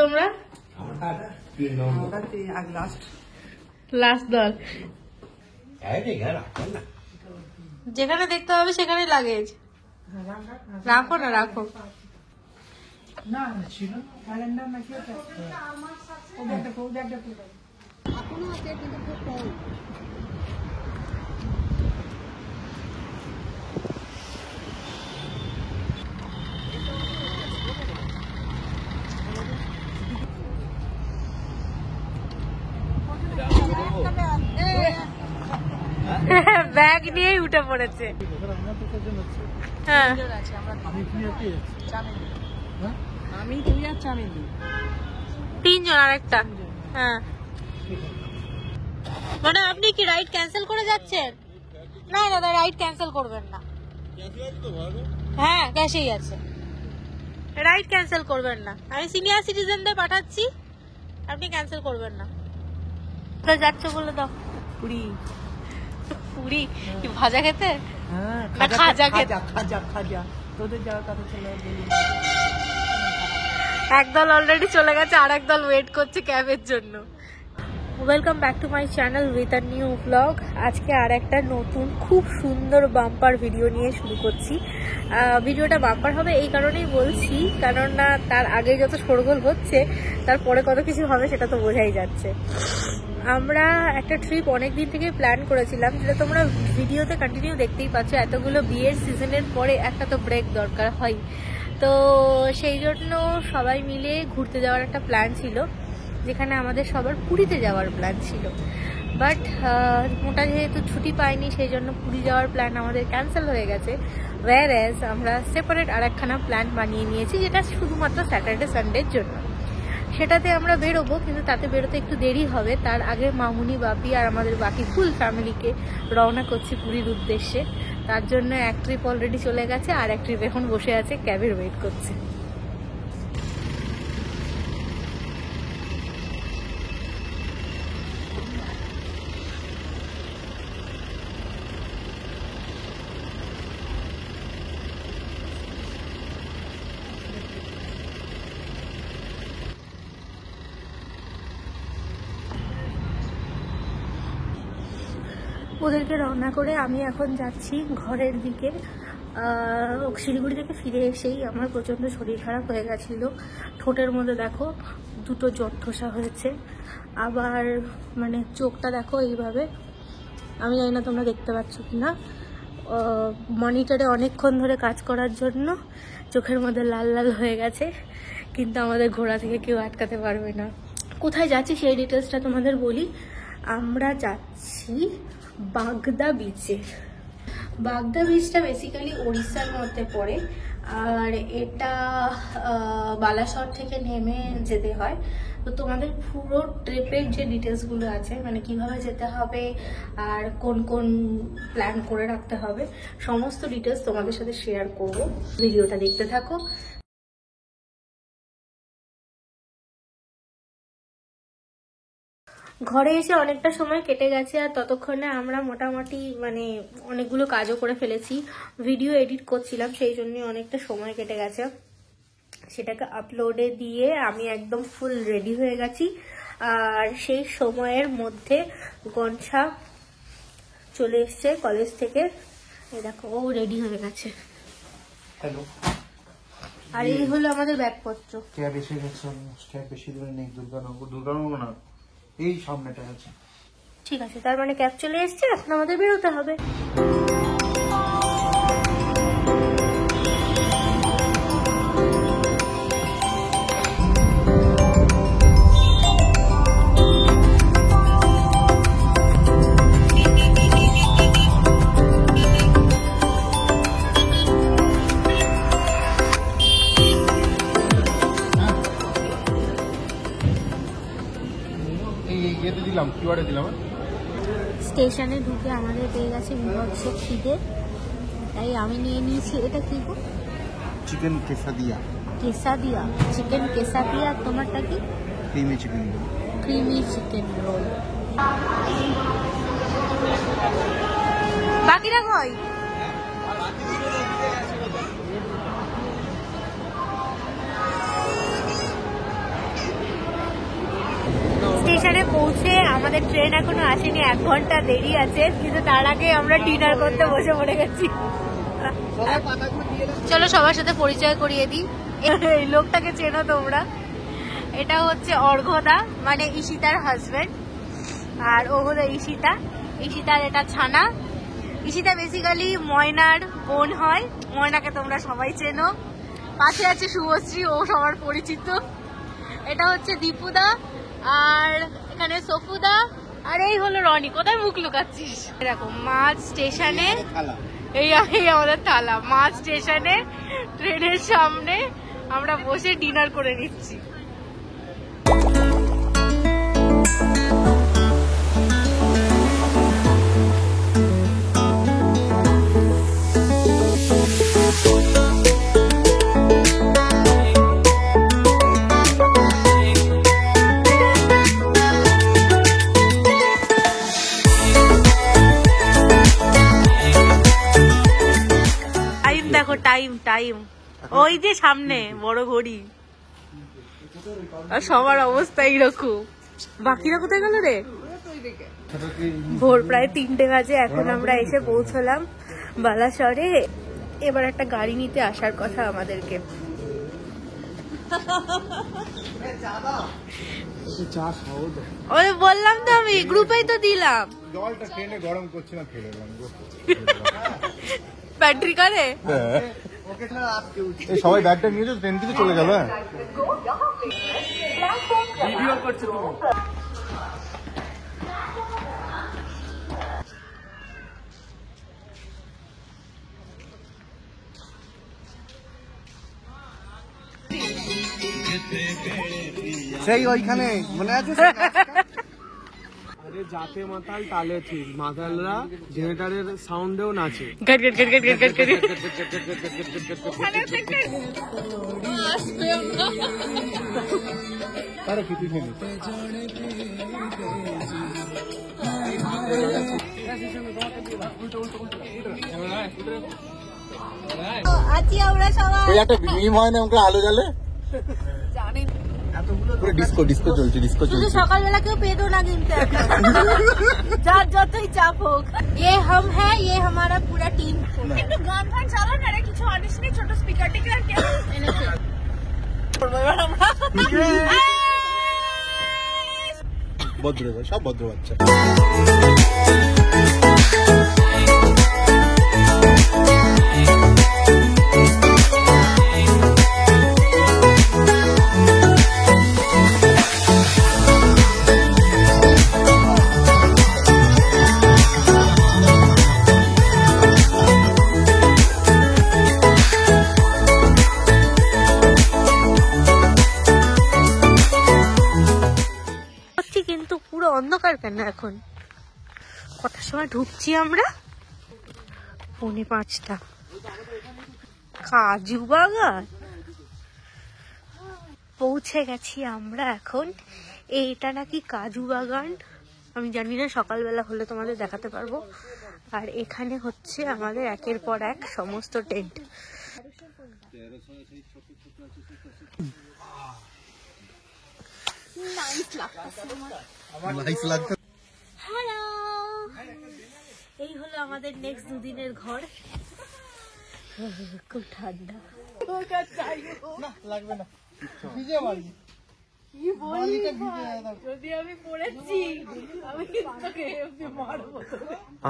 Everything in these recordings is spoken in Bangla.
তোমরা? লাস্ট দল। যেখানে দেখতে হবে সেখানে লাগেজ রাখো না, রাখো। ব্যাগ নিয়েই উঠে পড়েছে। হ্যাঁ, আমি তুই আর চামেলি, তিনজন আর একটা। হ্যাঁ, মানে আপনি কি রাইড ক্যান্সেল করে যাচ্ছেন? না দাদা, রাইড ক্যান্সেল করবেন না। হ্যাঁ, ক্যাশেই আছে, রাইড ক্যান্সেল করবেন না। আমি সিনিয়র সিটিজেনদের পাঠাচ্ছি, আপনি ক্যান্সেল করবেন না। যাচ্ছ বলে দাও। পুরি পুরি কি ভাজা খেতে? হ্যাঁ, খাজা খেতে। খাজা তোদের যাওয়ার কথা ছিল। একদল অলরেডি চলে গেছে, আর একদল ওয়েট করছে ক্যাবের জন্য। Welcome back to my channel with a new blog. আজকে আর একটা নতুন খুব সুন্দর বাম্পার ভিডিও নিয়ে শুরু করছি। ভিডিওটা বাম্পার হবে এই কারণেই বলছি, কারণ না তার আগে যত শোরগোল হচ্ছে তারপরে কত কিছু হবে সেটা তো বোঝাই যাচ্ছে। আমরা একটা ট্রিপ অনেক দিন থেকে প্ল্যান করেছিলাম, যেটা তোমরা ভিডিওতে কন্টিনিউ দেখতেই পাচ্ছ। এতগুলো বিয়ের সিজনের পরে একটা তো ব্রেক দরকার হয়, তো সেই জন্য সবাই মিলে ঘুরতে যাওয়ার একটা প্ল্যান ছিল, যেখানে আমাদের সবার পুরীতে যাওয়ার প্ল্যান ছিল। বাট মোটা যেহেতু ছুটি পাইনি, সেই জন্য পুরী যাওয়ার প্ল্যান আমাদের ক্যান্সেল হয়ে গেছে। ওয়্যারএজ আমরা সেপারেট আর একখানা প্ল্যান বানিয়ে নিয়েছি, যেটা শুধুমাত্র স্যাটারডে সানডের জন্য। সেটাতে আমরা বেরোবো, কিন্তু তাতে বেরোতে একটু দেরি হবে। তার আগে মামুনি, বাপি আর আমাদের বাকি ফুল ফ্যামিলিকে রওনা করছি পুরীর উদ্দেশ্যে। তার জন্য এক ট্রিপ অলরেডি চলে গেছে, আর এক ট্রিপ এখন বসে আছে, ক্যাবের ওয়েট করছে। ওদেরকে রওনা করে আমি এখন যাচ্ছি ঘরের দিকে। শিলিগুড়ি থেকে ফিরে এসেই আমার প্রচণ্ড শরীর খারাপ হয়ে গেছিলো। ঠোঁটের মধ্যে দেখো দুটো জটঠোসা হয়েছে, আবার মানে চোখটা দেখো এইভাবে। আমি জানি না তোমরা দেখতে পাচ্ছ কি না, মনিটরে অনেকক্ষণ ধরে কাজ করার জন্য চোখের মধ্যে লাল লাল হয়ে গেছে, কিন্তু আমাদের ঘোরা থেকে কেউ আটকাতে পারবে না। কোথায় যাচ্ছি সেই ডিটেলসটা তোমাদের বলি। আমরা যাচ্ছি বাগদা বিচে। বাগদা বিচটা বেসিক্যালি ওড়িশার মধ্যে পড়ে, আর এটা বালাসর থেকে নেমে যেতে হয়। তো তোমাদের পুরো ট্রিপের যে ডিটেলসগুলো আছে, মানে কিভাবে যেতে হবে আর কোন কোন প্ল্যান করে রাখতে হবে, সমস্ত ডিটেলস তোমাদের সাথে শেয়ার করব। ভিডিওটা দেখতে থাকো। ঘরে এসে অনেকটা সময় কেটে গেছে, আর ততক্ষণে আমরা মোটামুটি মানে অনেকগুলো কাজও করে ফেলেছি। ভিডিও এডিট করছিলাম, সেই জন্য অনেকটা সময় কেটে গেছে। সেটাকে আপলোডে দিয়ে আমি একদম ফুল রেডি হয়ে গেছি। আর সেই সময়ের মধ্যে গনছা চলে এসছে কলেজ থেকে। এই দেখো, ও রেডি হয়ে গেছে। হ্যালো। আর এই হলো আমাদের ব্যাগপত্র। ক্যাব এসে গেছে, ক্যাব বেশি দূরে নেই। দুর্গানগর না, এই সামনেটা আছে। ঠিক আছে, তার মানে ক্যাব চলে এসছে, এখন আমাদের বেরোতে হবে। স্টেশনে ঢুকে আমাদের পেয়ে গেছে বিভৎস খিদে, তাই আমি নিয়ে নিয়েছি। এটা কি গো? চিকেন কেসাদিয়া। কেসাদিয়া, চিকেন কেসাদিয়া। তোমারটা কি? Creamy chicken roll. Creamy chicken roll. বাকিরা কই? আমাদের ট্রেন এখনো আসেনি, 1 ঘন্টা দেরি আছে, কিন্তু তার আগে আমরা ডিনার করতে বসে পড়ে গেছি। চলো সবার সাথে পরিচয় করিয়ে দিই। এই লোকটাকে চেনো তোমরা, এটা হচ্ছে অর্ঘদা, মানে ঈশিতার হাজবেন্ড, আর ও হলো ঈশিতা, ঈশিতার এটা ছানা। ঈশিতা বেসিক্যালি ময়নার বোন হয়, ময়নাকে তোমরা সবাই চেনো। পাশে আছে শুভশ্রী, ও সবার পরিচিত। এটা হচ্ছে দীপুদা, আর এখানে সফুদা, আর এই হলো রনি। কোথায় মুখ লুকাচ্ছিস? এরকম মাঝ স্টেশনে, এই আমাদের থালা, মাঝ স্টেশনে ট্রেনের সামনে আমরা বসে ডিনার করে নিচ্ছি। টাইম টাইম ওই যে সামনে বড় ঘড়ি, আর সবার অবস্থা এইরকম। বাকিরা কোথায় গেল রে? ভোর প্রায় 3টে বাজে, এখন আমরা এসে পৌঁছলাম বালাসরে। এবার একটা গাড়ি নিতে আসার কথা আমাদেরকে। ওই বললাম তো, আমি গ্রুপেই তো দিলাম। জলটা ট্রেনে গরম করছি না, ফেলে ব্যাটারি করে সবাই ব্যাগটা নিয়েছো, ট্রেন থেকে চলে গেল। ভিডিও করছে তুমি। সেই ওইখানে মনে আছে? আরে যাতে মাতাল তালে ঠিক, মাতালরা জেনারেটরের সাউন্ডেও নাচে। Goat goat goat goat goat goat. তারা কি তুই আছি আমরা সবাই। ওই একটা মিম হয় না, ওকে আলো জ্বালে, পুরো ডিস্কো ডিস্কো চলছে, ডিস্কো শুধু চলছে। সকালবেলা কেউ পেদো না কিন্তু, যার যতই চাপ হোক। ये हम है, ये हमारा पूरा टीम। একটু গান ফান চালান না রে, কিছু আনিস নি, ছোট স্পিকার টিকার কে এনেছে? ভদ্র সব ভদ্র বাচ্চা। কিন্তু পুরো অন্ধকার কেন এখন? কটার সময় ঢুকছি আমরা? 4:45। কাজু বাগান পৌঁছে গেছি আমরা এখন। এইটা নাকি কাজু বাগান, আমি জানি না, সকালবেলা হলে তোমাদের দেখাতে পারবো। আর এখানে হচ্ছে আমাদের একের পর এক সমস্ত টেন্ট। হ্যালো, এই হলো আমাদের নেক্সট 2 দিনের ঘর। খুব ঠান্ডা। লাগবে না,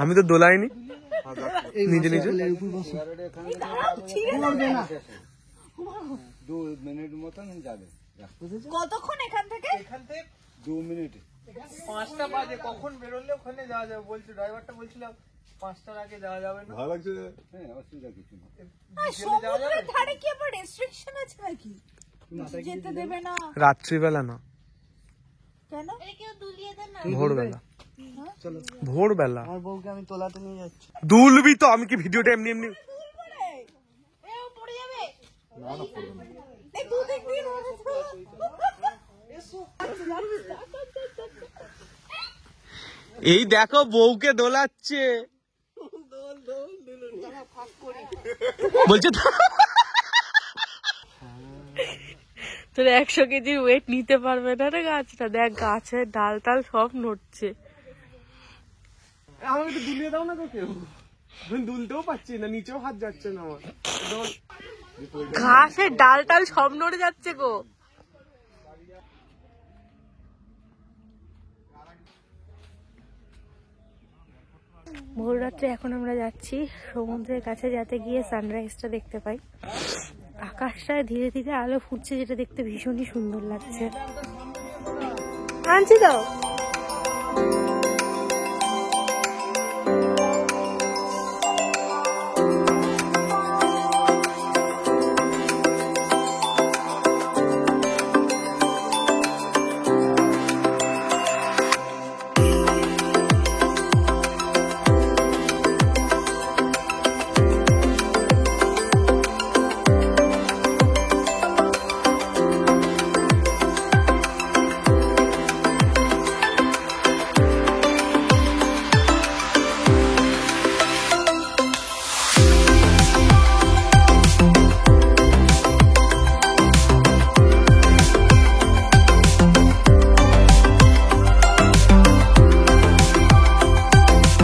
আমি তো দোলাইনি নিজে নিজে। 2 মিনিট মতন যাবে। কতক্ষণ এখান থেকে? 2 মিনিট। 5টা বাজে, কখন বেরোলে ওখানে যাওয়া যাবে? বলছি ড্রাইভারটা, বলছিলাম 5টার আগে যাওয়া যাবে না। ভালো লাগছে? হ্যাঁ, অসুবিধা কিছু না। সমুদ্রের ধারে কি আবার রেস্ট্রিকশন আছে নাকি? যেতে দেবে না রাত্রিবেলা না, কেন? কেউ দুলিয়ে দেন না ভোরবেলা। চলো ভোরবেলা। আমার বউকে আমি তোলাতে নিয়ে যাচ্ছি। দুলবি তো, আমি কি ভিডিওটা এমনি এমনি? পড়ে যাবে। এই দেখো বউকে দোলাচ্ছে, বলছে তোর 100 কেজির ওয়েট নিতে পারবে না রে গাছটা। দেখ গাছের ডাল টাল সব নড়ছে। আমাকে তো দুলিয়ে দাও না তো কেউ, আমি দুলতেও পারছি না, নিচেও হাত যাচ্ছে না আমার। ঘাসের ডাল টাল সব নড়ে যাচ্ছে গো। ভোর রাত্রে এখন আমরা যাচ্ছি সমুদ্রের কাছে, যাতে গিয়ে সানরাইজটা দেখতে পাই। আকাশটায় ধীরে ধীরে আলো ফুটছে, যেটা দেখতে ভীষণই সুন্দর লাগছে। আনছি তো।